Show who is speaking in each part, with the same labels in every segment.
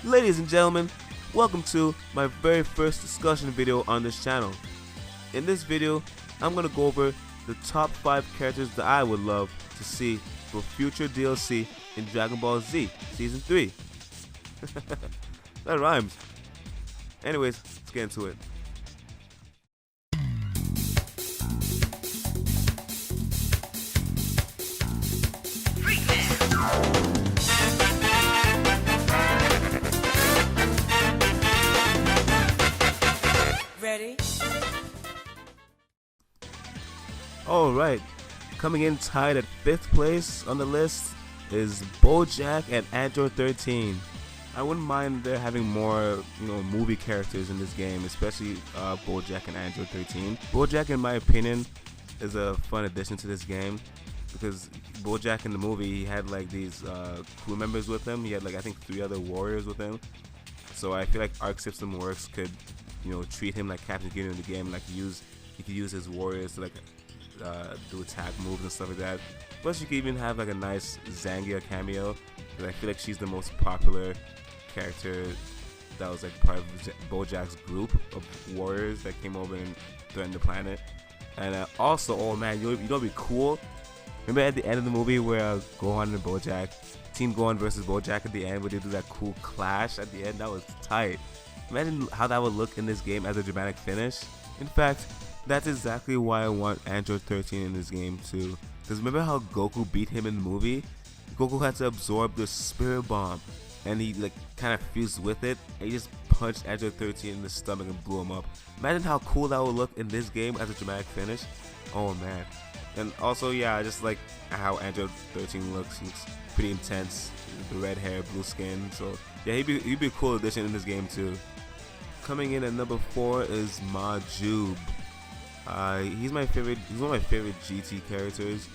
Speaker 1: Ladies and gentlemen, welcome to my very first discussion video on this channel. In this video, I'm going to go over the top 5 characters that I would love to see for future DLC in Dragon Ball Z Season 3. That rhymes. Anyways, let's get into it.
Speaker 2: Ready?
Speaker 1: Alright, coming in tied at 5th place on the list is BoJack and Android 13. I wouldn't mind there having more, movie characters in this game, especially BoJack and Android 13. BoJack, in my opinion, is a fun addition to this game because BoJack in the movie, he had like these crew members with him. He had like I think 3 other warriors with him. So I feel like Arc System Works could, treat him like Captain Gear in the game. Like he could use his warriors to like do attack moves and stuff like that. Plus, you could even have like a nice Zangia cameo. Because I feel like she's the most popular character that was like part of BoJack's group of warriors that came over and threatened the planet. And also, oh man, you know what'd be cool? Remember at the end of the movie where Gohan and BoJack, Team Gohan versus BoJack at the end, where they do that cool clash at the end? That was tight. Imagine how that would look in this game as a dramatic finish. In fact, that's exactly why I want Android 13 in this game too. Because remember how Goku beat him in the movie? Goku had to absorb the Spirit Bomb, and he like kind of fused with it, and he just punched Android 13 in the stomach and blew him up. Imagine how cool that would look in this game as a dramatic finish. Oh man. And also, yeah, I just like how Android 13 looks. He looks pretty intense. The red hair, blue skin. So yeah, he'd be a cool addition in this game too. Coming in at number 4 is Majub. He's one of my favorite GT characters.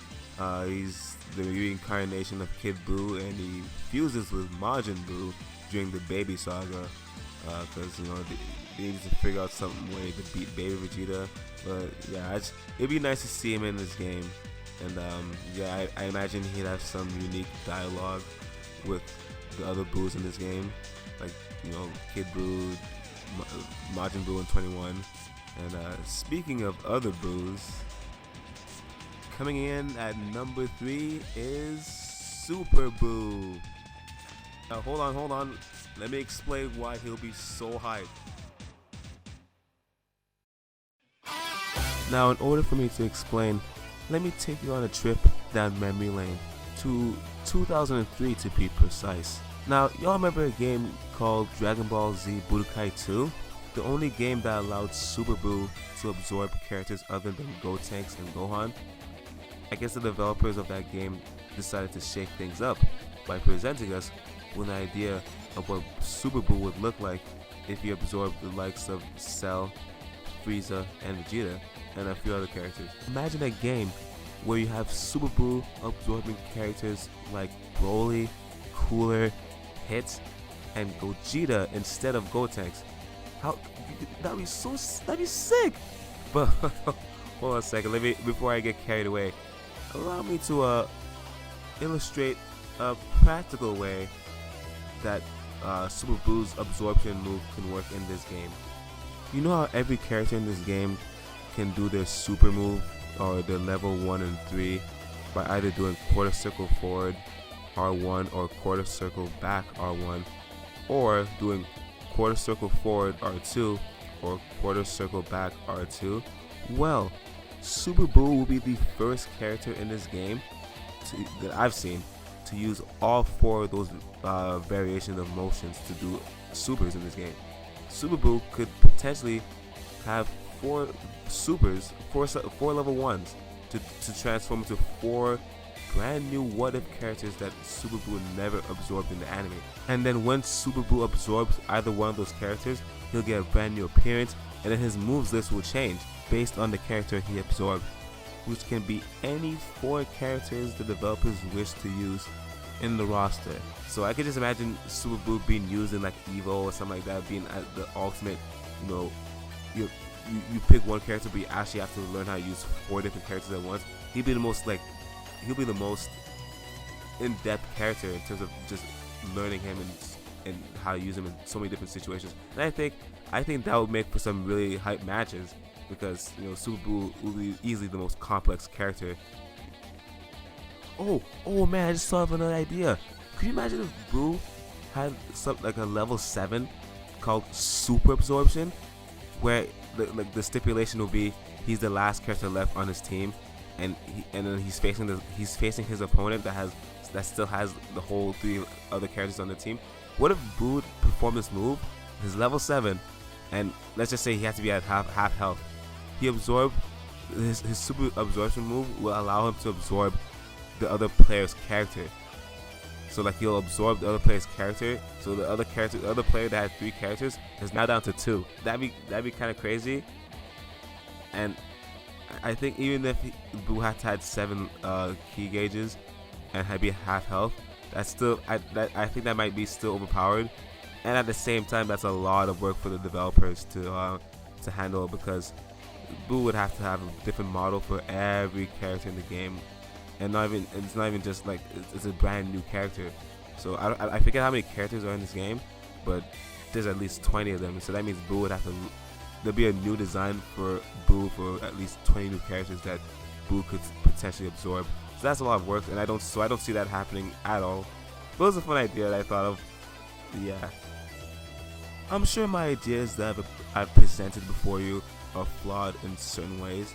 Speaker 1: He's the reincarnation of Kid Buu, and he fuses with Majin Buu during the Baby Saga. Because they needed to figure out some way to beat Baby Vegeta. But yeah, it'd be nice to see him in this game. And yeah, I imagine he'd have some unique dialogue with the other Boos in this game, like Kid Buu, Majin Buu, and 21. And speaking of other Boos, coming in at number 3 is Super Buu. Now hold on, let me explain why he'll be so hyped. Now, in order for me to explain, let me take you on a trip down memory lane to 2003 to be precise. Now, y'all remember a game called Dragon Ball Z Budokai 2? The only game that allowed Super Buu to absorb characters other than Gotenks and Gohan. I guess the developers of that game decided to shake things up by presenting us with an idea of what Super Buu would look like if he absorbed the likes of Cell, Frieza, and Vegeta, and a few other characters. Imagine a game where you have Super Buu absorbing characters like Broly, Cooler, Hit, and Gogeta instead of Gotenks. That'd be sick. But hold on a second, before I get carried away, allow me to illustrate a practical way that Super Buu's absorption move can work in this game. You know how every character in this game can do their super move or their level 1 and 3 by either doing quarter circle forward R1 or quarter circle back R1, or doing quarter circle forward R2 or quarter circle back R2. Well, Super Buu will be the first character in this game that I've seen to use all 4 of those variations of motions to do supers in this game. Super Buu could potentially have 4 supers, 4 level 1s to transform into 4 brand new what if characters that Super Buu never absorbed in the anime. And then when Super Buu absorbs either one of those characters, he'll get a brand new appearance, and then his moves list will change based on the character he absorbed, which can be any 4 characters the developers wish to use in the roster. So I could just imagine Super Buu being used in like Evo or something like that, being the ultimate, you pick one character but you actually have to learn how to use 4 different characters at once. He'll be the most in-depth character in terms of just learning him and and how to use him in so many different situations. And I think that would make for some really hype matches because Super Boo will be easily the most complex character. Oh man! I just thought of another idea. Could you imagine if Boo had something like a level 7 called Super Absorption, where the stipulation will be he's the last character left on his team, and then he's facing his opponent that still has the whole 3 other characters on the team. What if Boo performed this move? His level 7, and let's just say he has to be at half health. He absorbed his Super Absorption move will allow him to absorb the other player's character. So like he'll absorb the other player's character. So the other player that had 3 characters is now down to 2. That'd be kind of crazy. And I think even if Boo had 7 key gauges and had be half health, that's still I think that might be still overpowered. And at the same time, that's a lot of work for the developers to handle, because Boo would have to have a different model for every character in the game. And it's not even just like it's a brand new character. So I forget how many characters are in this game, but there's at least 20 of them. So that means Boo would have to. There'll be a new design for Boo for at least 20 new characters that Boo could potentially absorb. So that's a lot of work, and I don't see that happening at all. But it was a fun idea that I thought of. Yeah, I'm sure my ideas that I've presented before you are flawed in certain ways.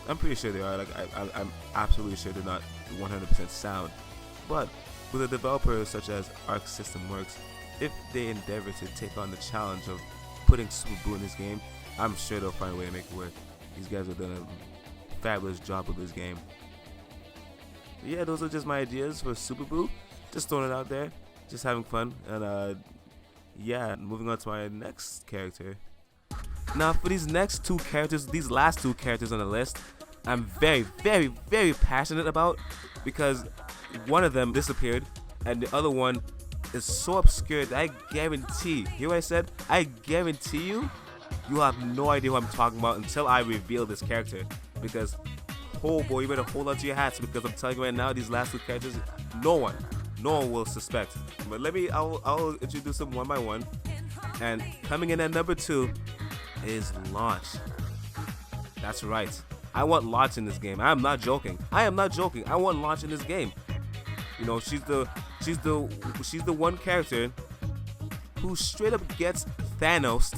Speaker 1: I'm pretty sure they are. Like I'm absolutely sure they're not 100% sound. But with a developer such as Arc System Works, if they endeavor to take on the challenge of putting Super Boo in this game, I'm sure they'll find a way to make it work. These guys have done a fabulous job with this game. But yeah, those are just my ideas for Super Boo. Just throwing it out there, just having fun, and yeah, moving on to my next character. Now for these last 2 characters on the list, I'm very, very, very passionate about, because one of them disappeared and the other one is so obscure that I guarantee, hear what I said? I guarantee you have no idea who I'm talking about until I reveal this character. Because, oh boy, you better hold on to your hats, because I'm telling you right now, these last 2 characters, no one will suspect. But I'll introduce them one by one. And coming in at number 2 is Launch. That's right. I want Launch in this game. I am not joking. I want Launch in this game. She's the one character who straight up gets Thanos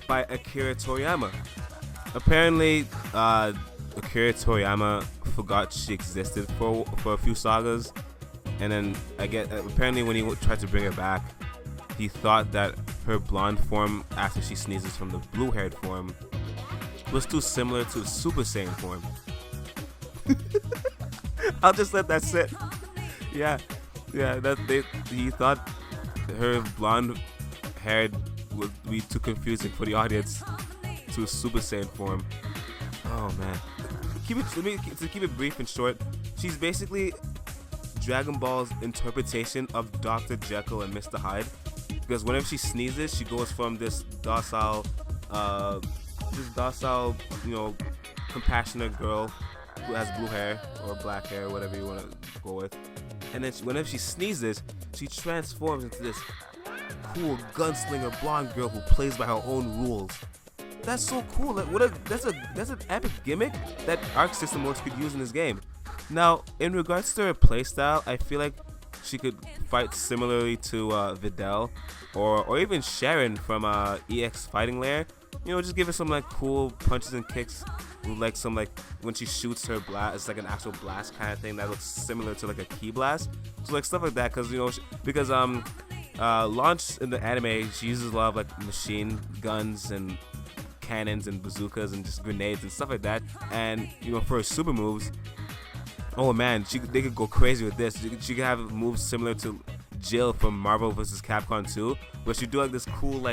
Speaker 1: by Akira Toriyama. Apparently, Akira Toriyama forgot she existed for a few sagas, and then apparently when he tried to bring her back, he thought that her blonde form after she sneezes from the blue-haired form was too similar to Super Saiyan form. I'll just let that sit. Yeah, he thought her blonde-haired would be too confusing for the audience to Super Saiyan form. Oh man, to keep it brief and short, she's basically Dragon Ball's interpretation of Dr. Jekyll and Mr. Hyde. Because whenever she sneezes, she goes from this docile, compassionate girl who has blue hair or black hair, whatever you want to go with. And then whenever she sneezes, she transforms into this cool gunslinger blonde girl who plays by her own rules. That's so cool. That's an epic gimmick that Arc System Works could use in this game. Now, in regards to her playstyle, I feel like she could fight similarly to Videl or even Sharon from EX Fighting Lair. Just give her some
Speaker 3: cool punches and kicks with some when she shoots her blast, it's like an actual blast kind of thing that looks similar to a ki blast. So stuff like that, because Launch in the anime, she uses a lot of machine guns and cannons and bazookas and just grenades and stuff like that. And for her super moves, oh man, they could go crazy with this. She could have moves similar to Jill from Marvel vs. Capcom 2, where she do this cool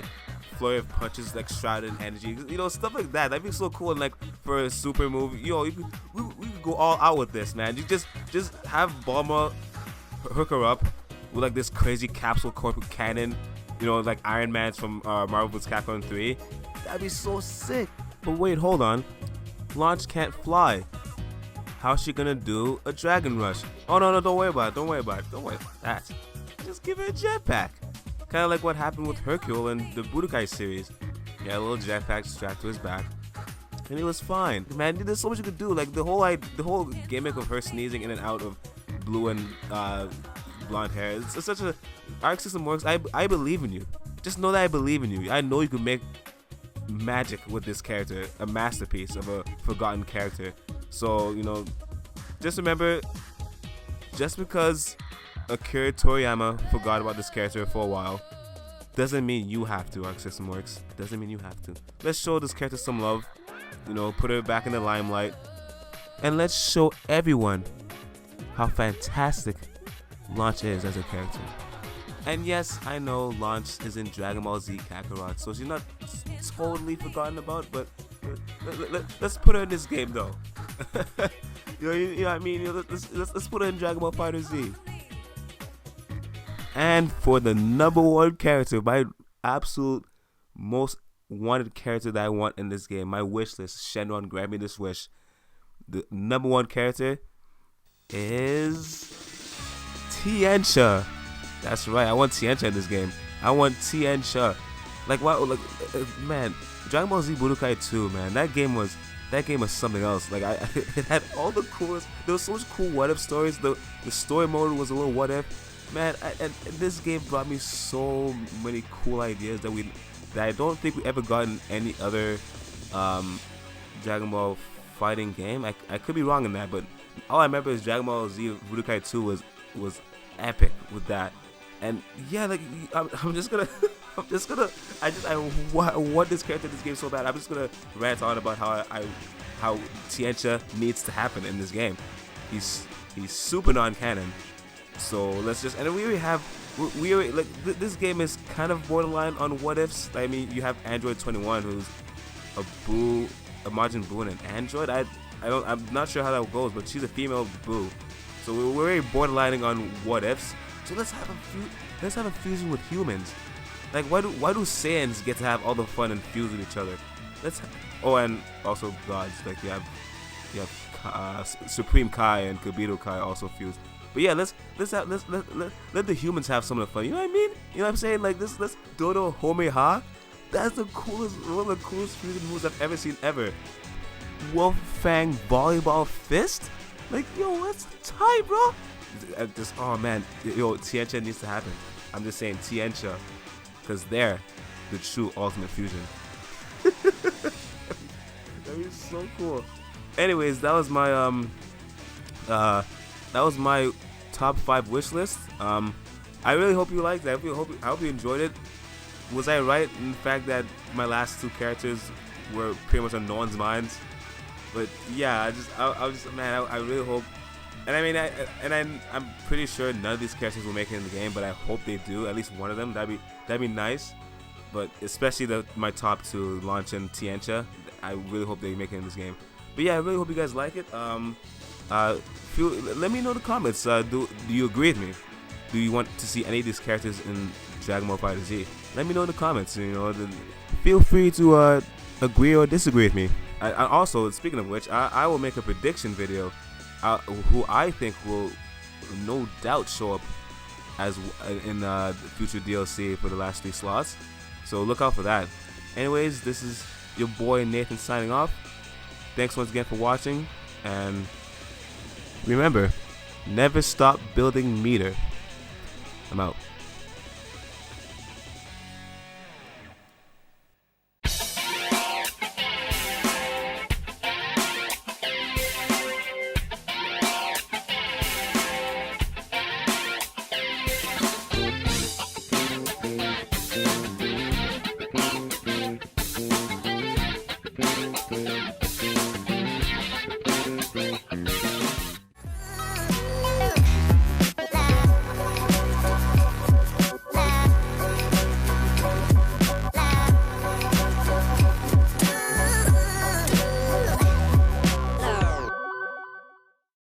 Speaker 3: flurry of punches shrouded in energy, stuff like that. That'd be so cool. And for a super move, we could go all out with this, man. You just have Bulma hook her up with this crazy capsule corporate cannon, like Iron Man's from Marvel vs. Capcom 3. That'd be so sick. But wait, hold on. Launch can't fly. How's she gonna do a Dragon Rush? Oh no, don't worry about it. Don't worry about that. Just give her a jetpack. Kind of like what happened with Hercule in the Budokai series. Yeah, a little jetpack strapped to his back, and he was fine. Man, there's so much you could do. Like the whole gimmick of her sneezing in and out of blue and blonde hair. It's such a Arc System Works. I believe in you. Just know that I believe in you. I know you can make magic with this character, a masterpiece of a forgotten character. So just remember, just because Akira Toriyama forgot about this character for a while doesn't mean you have to. Arc System Works doesn't mean you have to. Let's show this character some love, put her back in the limelight, and let's show everyone how fantastic Launch is as a character. And yes, I know Launch is in Dragon Ball Z Kakarot, so she's not totally forgotten about, but let's put her in this game though. You know what I mean? Let's put her in Dragon Ball FighterZ. And for the number one character, my absolute most wanted character that I want in this game, my wish list, Shenron, grant me this wish. The number one character is Tiencha. That's right, I want Tiencha in this game. I want Tiencha. Like wow, like man, Dragon Ball Z Budokai 2, man, that game was something else. Like it had all the coolest. There was so much cool what if stories. The story mode was a little what if. Man, and this game brought me so many cool ideas that I don't think we ever got in any other Dragon Ball fighting game. I could be wrong in that, but all I remember is Dragon Ball Z Budokai 2 was epic with that. And yeah, like I'm just gonna I want this character in this game so bad. I'm just gonna rant on about how Tiencha needs to happen in this game. He's super non-canon. So let's just, and we already like this game is kind of borderline on what ifs. I mean, you have Android 21, who's a Majin Buu and an android. I'm not sure how that goes, but she's a female Buu. So we're already borderlining on what ifs. So let's have a fusion with humans. Like why do Saiyans get to have all the fun and fuse with each other? And also gods. Like you have Supreme Kai and Kabuto Kai also fuse. But yeah, let the humans have some of the fun. You know what I mean? You know what I'm saying? Like let's Dodo Home Ha. That's one of the coolest fusion moves I've ever seen ever. Wolf Fang Volleyball Fist? Like yo, that's tight, bro. Oh man, yo, Tiencha needs to happen. I'm just saying Tiencha, because they're the true ultimate fusion. That is so cool. Anyways, that was my top 5 wish list. I really hope you liked that. I hope you enjoyed it. Was I right in the fact that my last 2 characters were pretty much on no one's minds? But yeah, I really hope. And I mean, I'm pretty sure none of these characters will make it in the game, but I hope they do. At least one of them. That'd be nice. But especially my top 2, Launch and Tiencha. I really hope they make it in this game. But yeah, I really hope you guys like it. Let me know in the comments. Do you agree with me? Do you want to see any of these characters in Dragon Ball FighterZ? Let me know in the comments. Feel free to agree or disagree with me. Also, speaking of which, I will make a prediction video. Who I think will no doubt show up as in the future DLC for the last 3 slots. So look out for that. Anyways, this is your boy Nathan signing off. Thanks once again for watching, and remember, never stop building meter. I'm out.